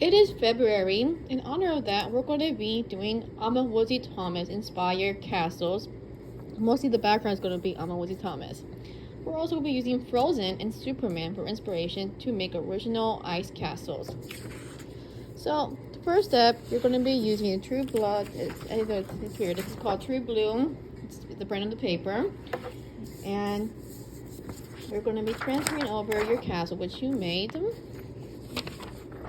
It is February. In honor of that, we're going to be doing Alma Woodsey Thomas inspired castles. Mostly the background is going to be Alma Woodsey Thomas. We're also going to be using Frozen and Superman for inspiration to make original ice castles. So the first step, you're going to be using a True Blood. It's here. This is called True Blue. It's the brand of the paper. And you're going to be transferring over your castle, which you made.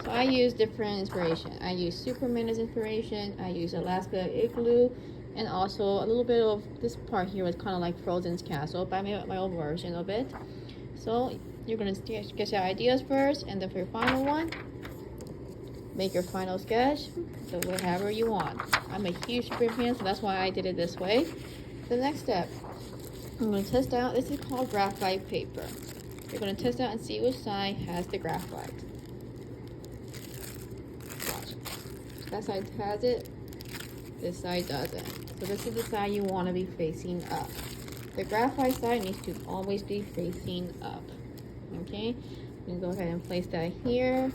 So I use different inspiration. I use Superman as inspiration. I use Alaska Igloo, and also a little bit of this part here was kind of like Frozen's castle, but I made my own version of it. So you're gonna sketch out ideas first, and then for your final one, make your final sketch so whatever you want. I'm a huge Superman fan, so that's why I did it this way. The next step, I'm gonna test out. This is called graphite paper. You're gonna test out and see which side has the graphite. That side has it, this side doesn't. So this is the side you want to be facing up. The graphite side needs to always be facing up. Okay, I'm going to go ahead and place that here.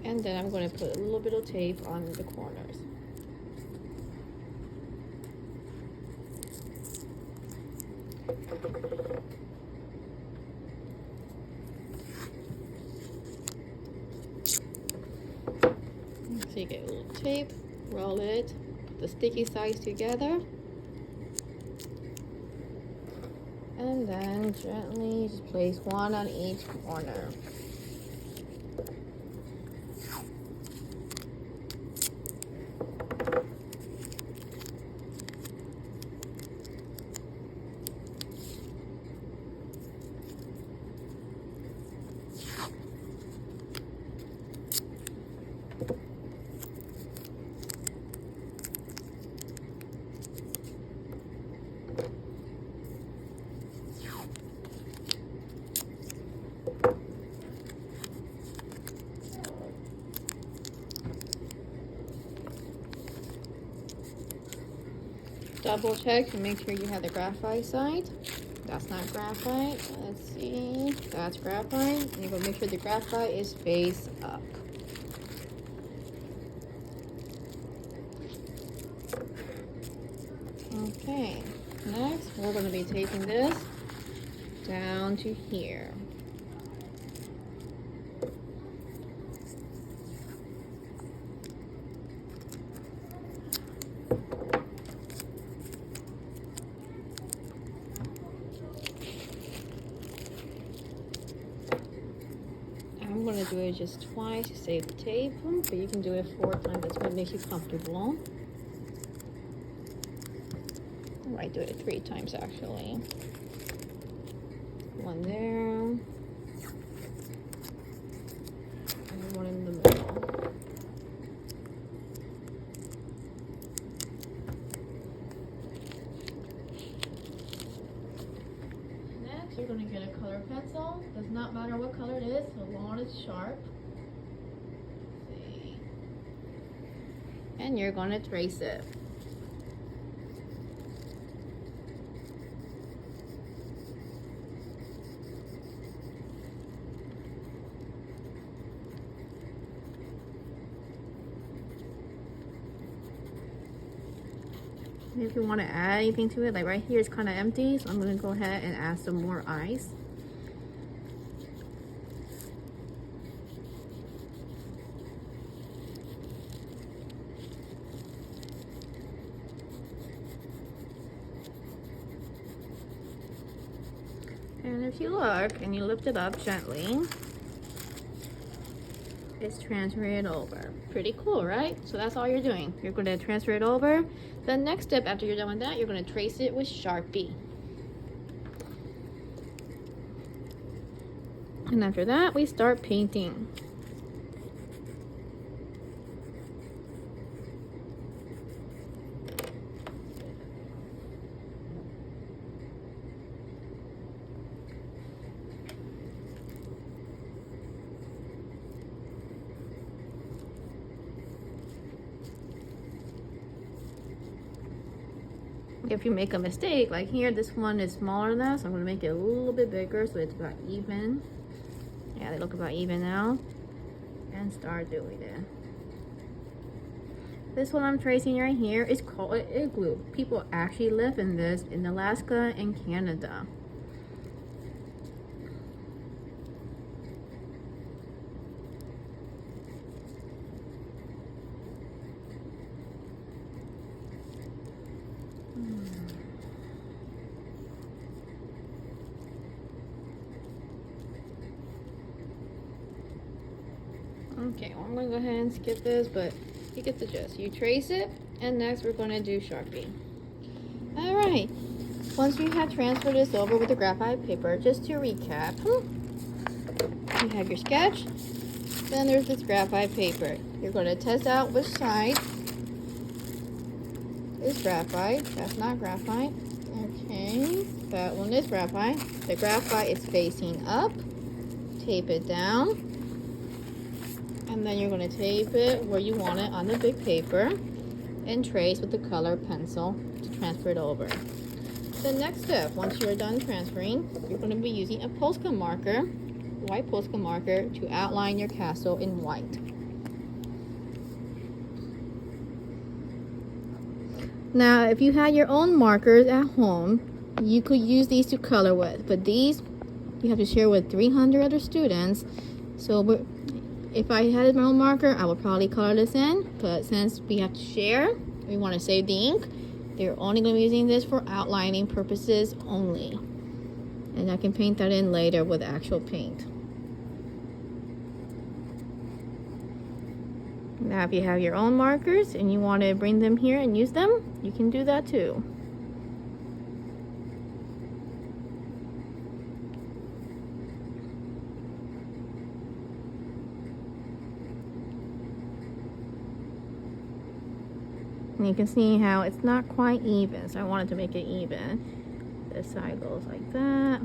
And then I'm going to put a little bit of tape on the corners. So you get a little tape, roll it, put the sticky sides together, and then gently just place one on each corner. Double check to make sure you have the graphite side. That's not graphite. Let's see. That's graphite. And you're going to make sure the graphite is face up. Okay. Next, we're going to be taking this down to here. I'm going to do it just twice to save the tape, but you can do it 4 times. That's what makes you comfortable. I might do it 3 times actually. One there, and one in the middle. Next, you're going to get a color pencil. Does not matter what color it is, so long as it's sharp. Let's see. And you're going to trace it. If you want to add anything to it, like right here is kind of empty, so I'm going to go ahead and add some more ice. And if you look and you lift it up gently, it's transferring it over. Pretty cool, right? So that's all you're doing. You're going to transfer it over. The next step after you're done with that, you're going to trace it with Sharpie. And after that, we start painting. If you make a mistake, like here, this one is smaller than that, so I'm going to make it a little bit bigger so it's about even. Yeah, they look about even now. And and start doing it. This one I'm tracing right here is called an igloo. People actually live in this in Alaska and Canada. Okay, well, I'm gonna go ahead and skip this, but you get the gist. You trace it, and next we're gonna do Sharpie. All right, once you have transferred this over with the graphite paper, just to recap, you have your sketch, then there's this graphite paper. You're gonna test out which side is graphite. That's not graphite. Okay, that one is graphite. The graphite is facing up. Tape it down. And then you're going to tape it where you want it on the big paper and trace with the color pencil to transfer it over. The next step, once you're done transferring, you're going to be using a Posca marker, white Posca marker, to outline your castle in white. Now, if you had your own markers at home, you could use these to color with, but these you have to share with 300 other students. So if I had my own marker, I would probably color this in, but since we have to share, we want to save the ink, they're only going to be using this for outlining purposes only. And I can paint that in later with actual paint. Now if you have your own markers and you want to bring them here and use them, you can do that too. And you can see how it's not quite even, so I wanted to make it even. This side goes like that.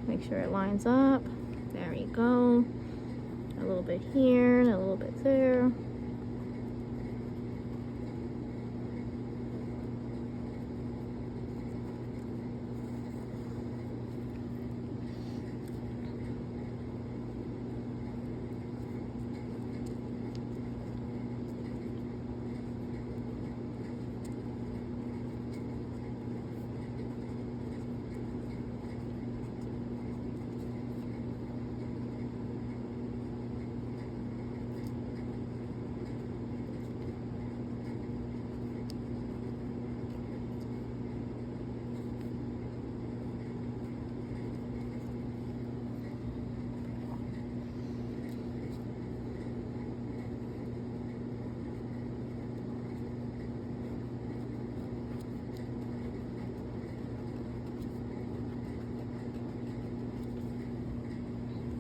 Make sure it lines up. There you go. A little bit here and a little bit there.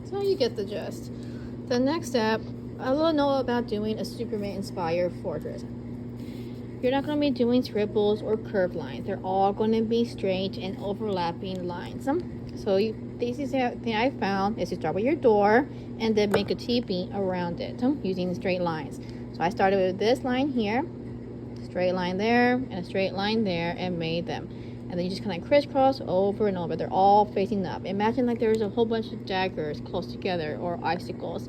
So you get the gist. The next step, a little note about doing a Superman inspired fortress. You're not going to be doing scribbles or curved lines. They're all going to be straight and overlapping lines. So this is the thing I found is to start with your door and then make a teepee around it using straight lines. So I started with this line here, straight line there, and a straight line there, and made them. And then you just kind of crisscross over and over. They're all facing up. Imagine like there's a whole bunch of daggers close together or icicles,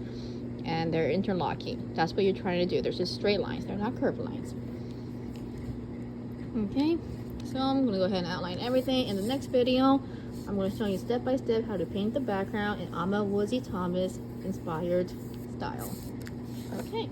and they're interlocking. That's what you're trying to do. There's just straight lines. They're not curved lines. Okay, so I'm going to go ahead and outline everything. In the next video, I'm going to show you step by step how to paint the background in Alma Woodsey Thomas inspired style. Okay.